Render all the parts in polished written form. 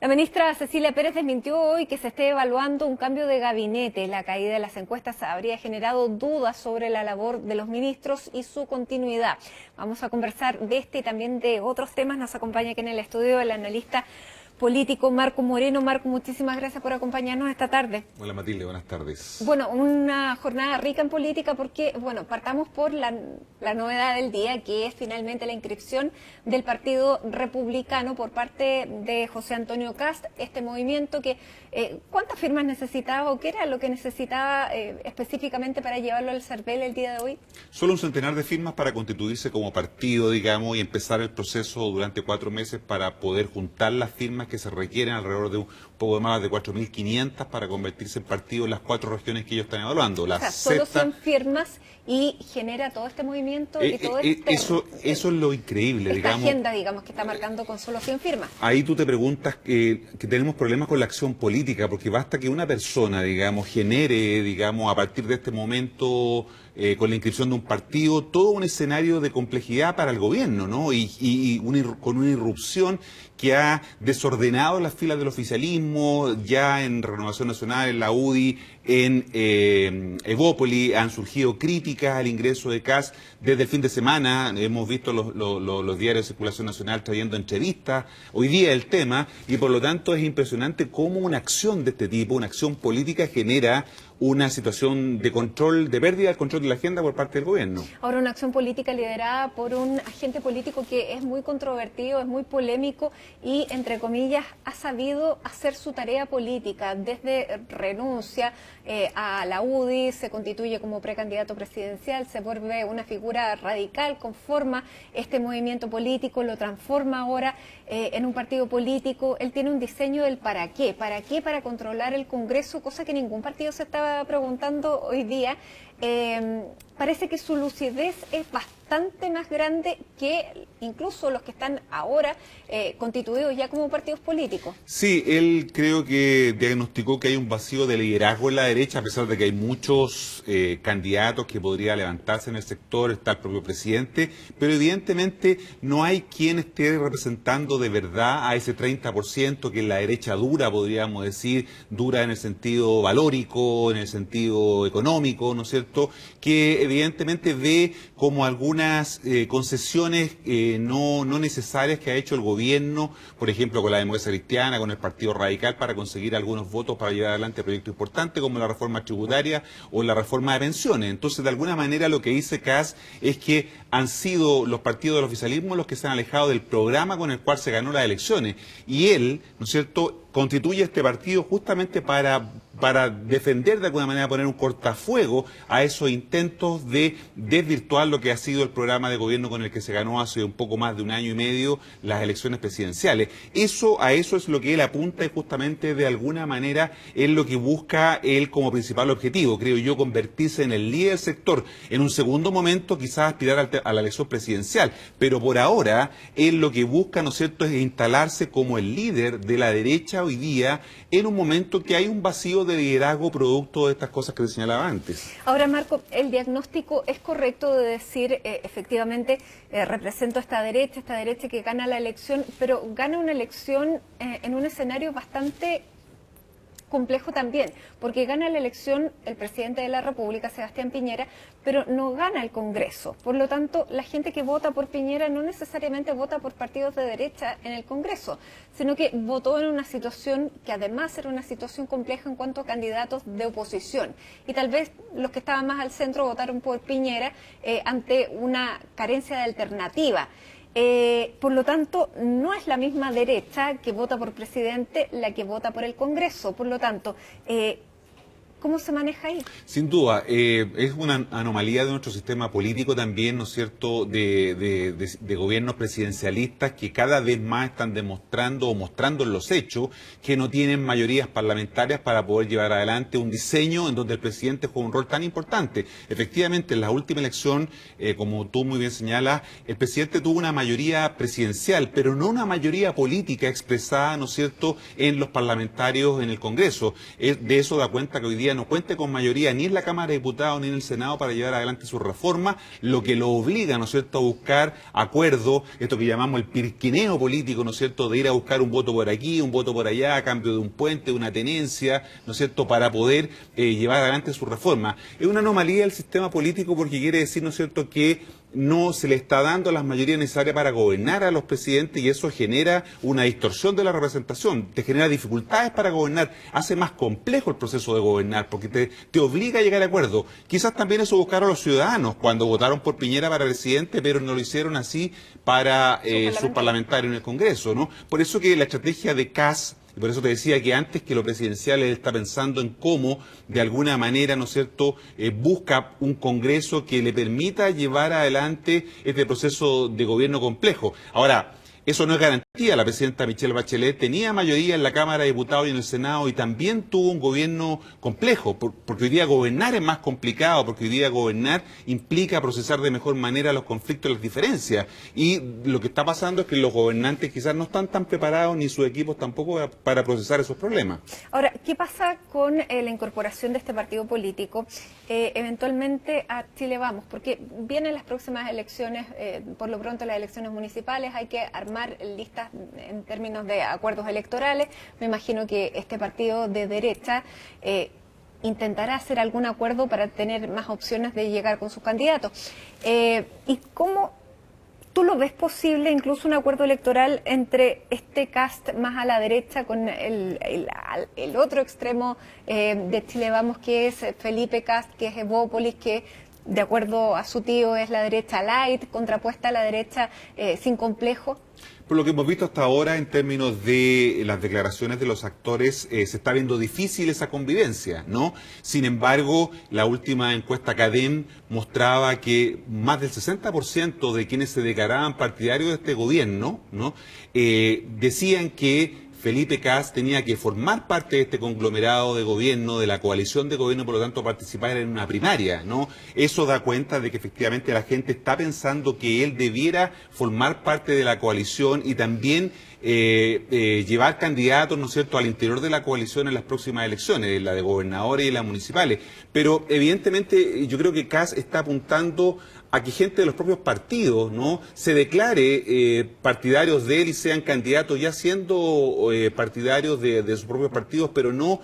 La ministra Cecilia Pérez desmintió hoy que se esté evaluando un cambio de gabinete. La caída de las encuestas habría generado dudas sobre la labor de los ministros y su continuidad. Vamos a conversar de este y también de otros temas. Nos acompaña aquí en el estudio el analista político Marco Moreno. Marco, muchísimas gracias por acompañarnos esta tarde. Hola Matilde, buenas tardes. Bueno, una jornada rica en política porque, partamos por la novedad del día, que es finalmente la inscripción del Partido Republicano por parte de José Antonio Kast, este movimiento que, ¿cuántas firmas necesitaba o qué era lo que necesitaba específicamente para llevarlo al CERVEL el día de hoy? Solo un centenar de firmas para constituirse como partido, digamos, y empezar el proceso durante 4 meses para poder juntar las firmas que se requieren, alrededor de un poco más de 4.500 para convertirse en partido en las 4 regiones que ellos están evaluando. Solo 100 firmas y genera todo este movimiento y todo este... Eso es lo increíble, esta agenda, digamos, que está marcando con solo 100 firmas. Ahí tú te preguntas que tenemos problemas con la acción política, porque basta que una persona, digamos, genere, digamos, a partir de este momento... con la inscripción de un partido, todo un escenario de complejidad para el gobierno, ¿no? Con una irrupción que ha desordenado las filas del oficialismo, ya en Renovación Nacional, en la UDI, en Evópoli, han surgido críticas al ingreso de Kast desde el fin de semana. Hemos visto los diarios de circulación nacional trayendo entrevistas hoy día el tema, y por lo tanto es impresionante cómo una acción de este tipo, una acción política, genera una situación de control, de pérdida del control de la agenda por parte del gobierno. Ahora, una acción política liderada por un agente político que es muy controvertido, es muy polémico y, entre comillas, ha sabido hacer su tarea política. Desde renuncia a la UDI, se constituye como precandidato presidencial, se vuelve una figura radical, conforma este movimiento político, lo transforma ahora en un partido político. Él tiene un diseño del para qué. ¿Para qué? Para controlar el Congreso, cosa que ningún partido se estaba preguntando hoy día. Parece que su lucidez es bastante más grande que incluso los que están ahora constituidos ya como partidos políticos. Sí, él creo que diagnosticó que hay un vacío de liderazgo en la derecha, a pesar de que hay muchos candidatos que podría levantarse en el sector, está el propio presidente, pero evidentemente no hay quien esté representando de verdad a ese 30% que es la derecha dura, podríamos decir, dura en el sentido valórico, en el sentido económico, ¿no es cierto?, que evidentemente ve como algunas concesiones no necesarias que ha hecho el gobierno, por ejemplo con la democracia cristiana, con el Partido Radical, para conseguir algunos votos para llevar adelante proyectos importantes como la reforma tributaria o la reforma de pensiones. Entonces, de alguna manera lo que dice Kast es que han sido los partidos del oficialismo los que se han alejado del programa con el cual se ganó las elecciones, y él, ¿no es cierto?, constituye este partido justamente para defender, de alguna manera, poner un cortafuego a esos intentos de desvirtuar lo que ha sido el programa de gobierno con el que se ganó hace un poco más de 1 año y medio las elecciones presidenciales. A eso es lo que él apunta, y justamente de alguna manera es lo que busca él como principal objetivo, creo yo, convertirse en el líder del sector. En un segundo momento quizás aspirar a la elección presidencial, pero por ahora él lo que busca, ¿no es cierto?, es instalarse como el líder de la derecha hoy día, en un momento que hay un vacío de liderazgo producto de estas cosas que se señalaba antes. Ahora, Marco, el diagnóstico es correcto de decir, efectivamente, represento esta derecha que gana la elección, pero gana una elección en un escenario bastante complejo también, porque gana la elección el presidente de la República, Sebastián Piñera, pero no gana el Congreso. Por lo tanto, la gente que vota por Piñera no necesariamente vota por partidos de derecha en el Congreso, sino que votó en una situación que además era una situación compleja en cuanto a candidatos de oposición. Y tal vez los que estaban más al centro votaron por Piñera ante una carencia de alternativa. Por lo tanto, no es la misma derecha que vota por presidente la que vota por el Congreso. Por lo tanto, ¿cómo se maneja ahí? Sin duda, es una anomalía de nuestro sistema político también, ¿no es cierto?, de gobiernos presidencialistas que cada vez más están demostrando o mostrando en los hechos que no tienen mayorías parlamentarias para poder llevar adelante un diseño en donde el presidente juega un rol tan importante. Efectivamente, en la última elección, como tú muy bien señalas, el presidente tuvo una mayoría presidencial, pero no una mayoría política expresada, ¿no es cierto?, en los parlamentarios en el Congreso. De eso da cuenta que hoy día día no cuente con mayoría ni en la Cámara de Diputados ni en el Senado para llevar adelante su reforma, lo que lo obliga, ¿no es cierto?, a buscar acuerdos, esto que llamamos el pirquineo político, ¿no es cierto?, de ir a buscar un voto por aquí, un voto por allá, a cambio de un puente, una tenencia, ¿no es cierto?, para poder llevar adelante su reforma. Es una anomalía del sistema político porque quiere decir, ¿no es cierto?, que no se le está dando las mayorías necesarias para gobernar a los presidentes y eso genera una distorsión de la representación, te genera dificultades para gobernar, hace más complejo el proceso de gobernar porque te obliga a llegar a acuerdo. Quizás también eso buscaron los ciudadanos cuando votaron por Piñera para presidente, pero no lo hicieron así para sus parlamentarios en el Congreso, ¿no? Por eso que la estrategia de Kast, y por eso te decía que antes que lo presidencial él está pensando en cómo, de alguna manera, ¿no es cierto?, busca un Congreso que le permita llevar adelante este proceso de gobierno complejo. Ahora, eso no es garantía. La presidenta Michelle Bachelet tenía mayoría en la Cámara de Diputados y en el Senado y también tuvo un gobierno complejo, porque hoy día gobernar es más complicado, porque hoy día gobernar implica procesar de mejor manera los conflictos y las diferencias. Y lo que está pasando es que los gobernantes quizás no están tan preparados, ni sus equipos tampoco, para procesar esos problemas. Ahora, ¿qué pasa con la incorporación de este partido político eventualmente a Chile Vamos? Porque vienen las próximas elecciones, por lo pronto las elecciones municipales, hay que armar listas en términos de acuerdos electorales. Me imagino que este partido de derecha intentará hacer algún acuerdo para tener más opciones de llegar con sus candidatos. ¿Y cómo tú lo ves posible, incluso un acuerdo electoral entre este Kast más a la derecha con el otro extremo de Chile Vamos, que es Felipe Kast, que es Evópolis, que de acuerdo a su tío es la derecha light, contrapuesta a la derecha sin complejo? Por lo que hemos visto hasta ahora en términos de las declaraciones de los actores, se está viendo difícil esa convivencia, ¿no? Sin embargo, la última encuesta CADEM mostraba que más del 60% de quienes se declaraban partidarios de este gobierno, ¿no?, decían que Felipe Kast tenía que formar parte de este conglomerado de gobierno, de la coalición de gobierno, por lo tanto participar en una primaria, ¿no? Eso da cuenta de que efectivamente la gente está pensando que él debiera formar parte de la coalición y también llevar candidatos, ¿no es cierto?, al interior de la coalición en las próximas elecciones, la de gobernadores y las municipales. Pero evidentemente yo creo que Kast está apuntando a que gente de los propios partidos, ¿no?, se declare partidarios de él y sean candidatos ya siendo partidarios de sus propios partidos, pero no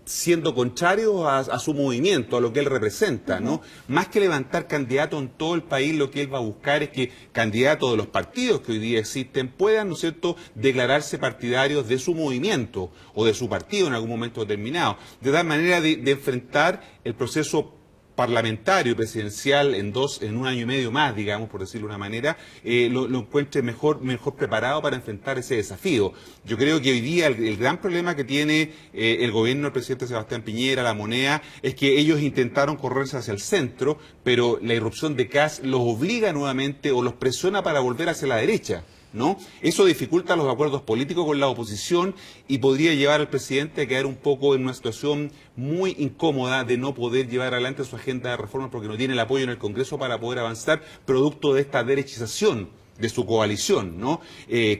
siendo contrarios a su movimiento, a lo que él representa, ¿no? Más que levantar candidatos en todo el país, lo que él va a buscar es que candidatos de los partidos que hoy día existen puedan, ¿no es cierto?, declararse partidarios de su movimiento o de su partido en algún momento determinado, de tal manera de enfrentar el proceso parlamentario y presidencial en un año y medio más, digamos, por decirlo de una manera, lo encuentre mejor preparado para enfrentar ese desafío. Yo creo que hoy día el gran problema que tiene el gobierno del presidente Sebastián Piñera, la Moneda, es que ellos intentaron correrse hacia el centro, pero la irrupción de Kast los obliga nuevamente o los presiona para volver hacia la derecha, ¿no? Eso dificulta los acuerdos políticos con la oposición y podría llevar al presidente a quedar un poco en una situación muy incómoda de no poder llevar adelante su agenda de reformas porque no tiene el apoyo en el Congreso para poder avanzar, producto de esta derechización de su coalición, ¿no?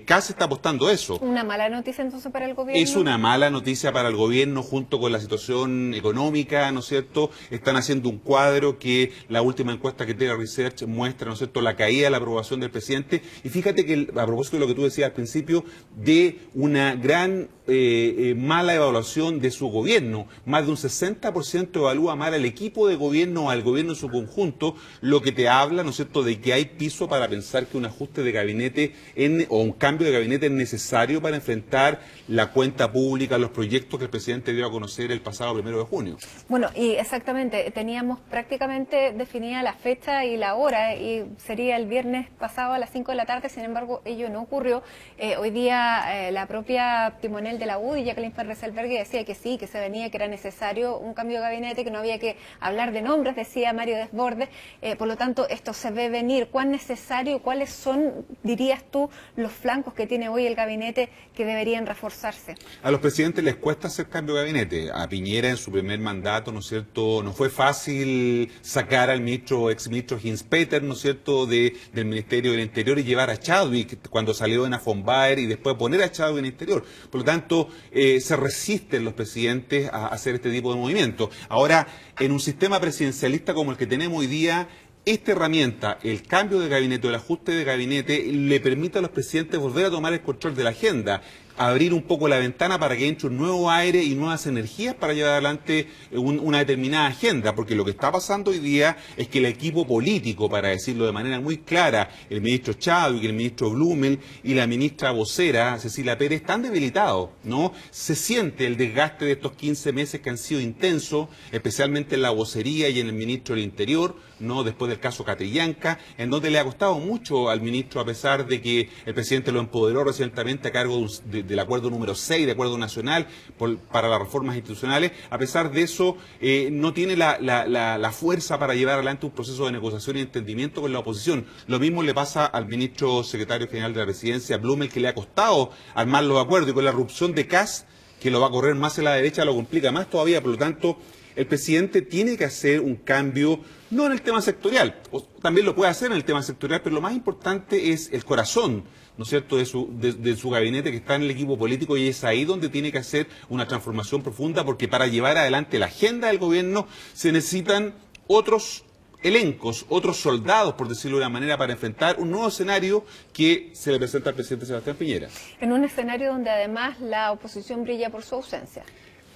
Kast está apostando eso. ¿Una mala noticia entonces para el gobierno? Es una mala noticia para el gobierno junto con la situación económica, ¿no es cierto? Están haciendo un cuadro que la última encuesta que Tela Research muestra, ¿no es cierto?, la caída de la aprobación del presidente. Y fíjate que a propósito de lo que tú decías al principio, de una gran mala evaluación de su gobierno, más de un 60% evalúa mal al equipo de gobierno, al gobierno en su conjunto, lo que te habla, ¿no es cierto?, de que hay piso para pensar que un ajuste de gabinete o un cambio de gabinete es necesario para enfrentar la cuenta pública, los proyectos que el presidente dio a conocer el pasado 1 de junio. Bueno, y exactamente, teníamos prácticamente definida la fecha y la hora, y sería el viernes pasado a las 5 de la tarde, sin embargo, ello no ocurrió. Hoy día la propia timonel de la UDI, Jacqueline Ferrer-Selbergui, decía que sí, que se venía, que era necesario un cambio de gabinete, que no había que hablar de nombres, decía Mario Desbordes. Por lo tanto, esto se ve venir. ¿Cuán necesario, cuáles son son, dirías tú, los flancos que tiene hoy el gabinete que deberían reforzarse? A los presidentes les cuesta hacer cambio de gabinete. A Piñera en su primer mandato, ¿no es cierto?, no fue fácil sacar al exministro Hinspeter, ¿no es cierto?, del Ministerio del Interior y llevar a Chadwick cuando salió en Affonbaer y después poner a Chadwick en el Interior. Por lo tanto, se resisten los presidentes a hacer este tipo de movimientos. Ahora, en un sistema presidencialista como el que tenemos hoy día, esta herramienta, el cambio de gabinete o el ajuste de gabinete, le permite a los presidentes volver a tomar el control de la agenda, abrir un poco la ventana para que entre un nuevo aire y nuevas energías para llevar adelante una determinada agenda, porque lo que está pasando hoy día es que el equipo político, para decirlo de manera muy clara, el ministro Chadwick, el ministro Blumel y la ministra vocera Cecilia Pérez están debilitados, ¿no? Se siente el desgaste de estos 15 meses que han sido intensos, especialmente en la vocería y en el ministro del Interior, ¿no?, después del caso Catrillanca, en donde le ha costado mucho al ministro, a pesar de que el presidente lo empoderó recientemente a cargo del acuerdo número 6, de acuerdo nacional para las reformas institucionales. A pesar de eso, no tiene la fuerza para llevar adelante un proceso de negociación y entendimiento con la oposición. Lo mismo le pasa al ministro secretario general de la presidencia, Blumel, que le ha costado armar los acuerdos, y con la erupción de Kast, que lo va a correr más en la derecha, lo complica más todavía. Por lo tanto, el presidente tiene que hacer un cambio, no en el tema sectorial, también lo puede hacer en el tema sectorial, pero lo más importante es el corazón, ¿no es cierto?, de su gabinete, que está en el equipo político, y es ahí donde tiene que hacer una transformación profunda, porque para llevar adelante la agenda del gobierno se necesitan otros elencos, otros soldados, por decirlo de una manera, para enfrentar un nuevo escenario que se le presenta al presidente Sebastián Piñera. En un escenario donde además la oposición brilla por su ausencia.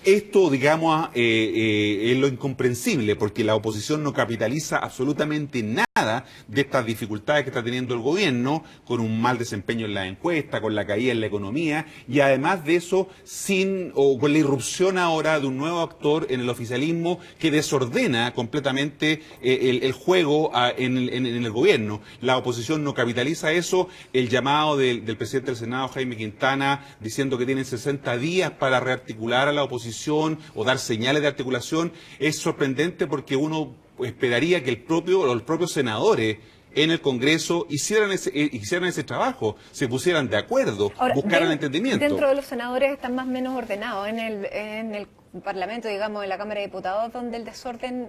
Esto, digamos, es lo incomprensible, porque la oposición no capitaliza absolutamente nada de estas dificultades que está teniendo el gobierno, con un mal desempeño en la encuesta, con la caída en la economía, y además de eso, con la irrupción ahora de un nuevo actor en el oficialismo que desordena completamente el juego en el gobierno. La oposición no capitaliza eso. El llamado del presidente del Senado, Jaime Quintana, diciendo que tienen 60 días para rearticular a la oposición o dar señales de articulación, es sorprendente, porque uno esperaría que los propios senadores en el Congreso hicieran ese trabajo, se pusieran de acuerdo, ahora, buscaran entendimiento. Dentro de los senadores están más o menos ordenados, en el Parlamento, digamos, en la Cámara de Diputados, donde el desorden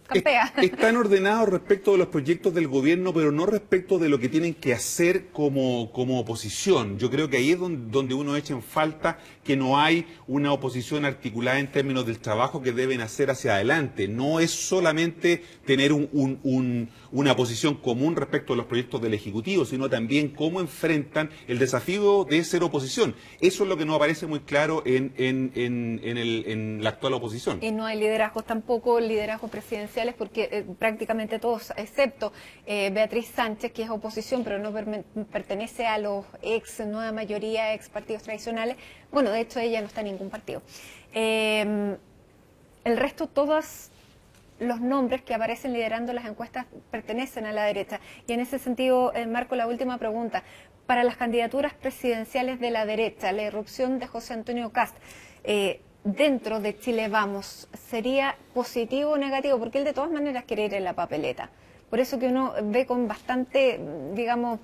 campea. Están ordenados respecto de los proyectos del gobierno, pero no respecto de lo que tienen que hacer como oposición. Yo creo que ahí es donde uno echa en falta que no hay una oposición articulada en términos del trabajo que deben hacer hacia adelante. No es solamente tener una posición común respecto a los proyectos del Ejecutivo, sino también cómo enfrentan el desafío de ser oposición. Eso es lo que no aparece muy claro en la actual oposición. Y no hay liderazgos tampoco, liderazgos presidenciales, porque prácticamente todos, excepto Beatriz Sánchez, que es oposición, pero no pertenece a los nueva mayoría, ex partidos tradicionales. Bueno, de hecho ella no está en ningún partido. El resto, todos los nombres que aparecen liderando las encuestas pertenecen a la derecha. Y en ese sentido, Marco, la última pregunta. Para las candidaturas presidenciales de la derecha, la irrupción de José Antonio Kast, dentro de Chile Vamos, ¿sería positivo o negativo? Porque él de todas maneras quiere ir en la papeleta. Por eso que uno ve con bastante, digamos,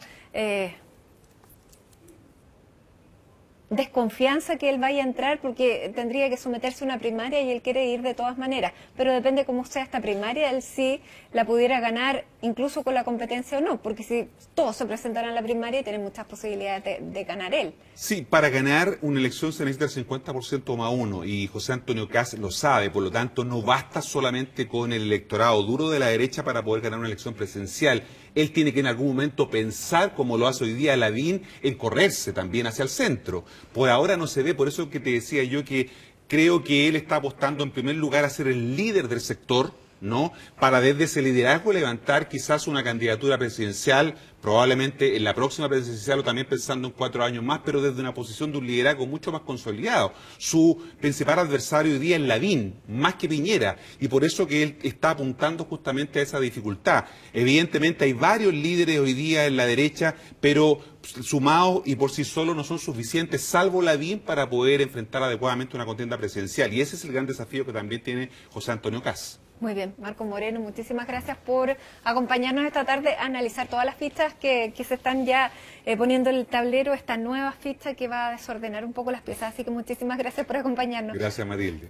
desconfianza que él vaya a entrar, porque tendría que someterse a una primaria y él quiere ir de todas maneras. Pero depende cómo sea esta primaria, él sí la pudiera ganar, incluso con la competencia o no, porque si todos se presentaran a la primaria, tiene muchas posibilidades de ganar él. Sí, para ganar una elección se necesita el 50% más uno, y José Antonio Kast lo sabe. Por lo tanto, no basta solamente con el electorado duro de la derecha para poder ganar una elección presidencial. Él tiene que en algún momento pensar, como lo hace hoy día Lavín, en correrse también hacia el centro. Por ahora no se ve, por eso que te decía yo que creo que él está apostando en primer lugar a ser el líder del sector, ¿no?, para desde ese liderazgo levantar quizás una candidatura presidencial, probablemente en la próxima presidencial, o también pensando en 4 años más, pero desde una posición de un liderazgo mucho más consolidado. Su principal adversario hoy día es Lavín, más que Piñera, y por eso que él está apuntando justamente a esa dificultad. Evidentemente hay varios líderes hoy día en la derecha, pero sumados y por sí solos no son suficientes, salvo Lavín, para poder enfrentar adecuadamente una contienda presidencial. Y ese es el gran desafío que también tiene José Antonio Kast. Muy bien, Marco Moreno, muchísimas gracias por acompañarnos esta tarde a analizar todas las fichas que se están ya poniendo en el tablero, esta nueva ficha que va a desordenar un poco las piezas. Así que muchísimas gracias por acompañarnos. Gracias, Matilde.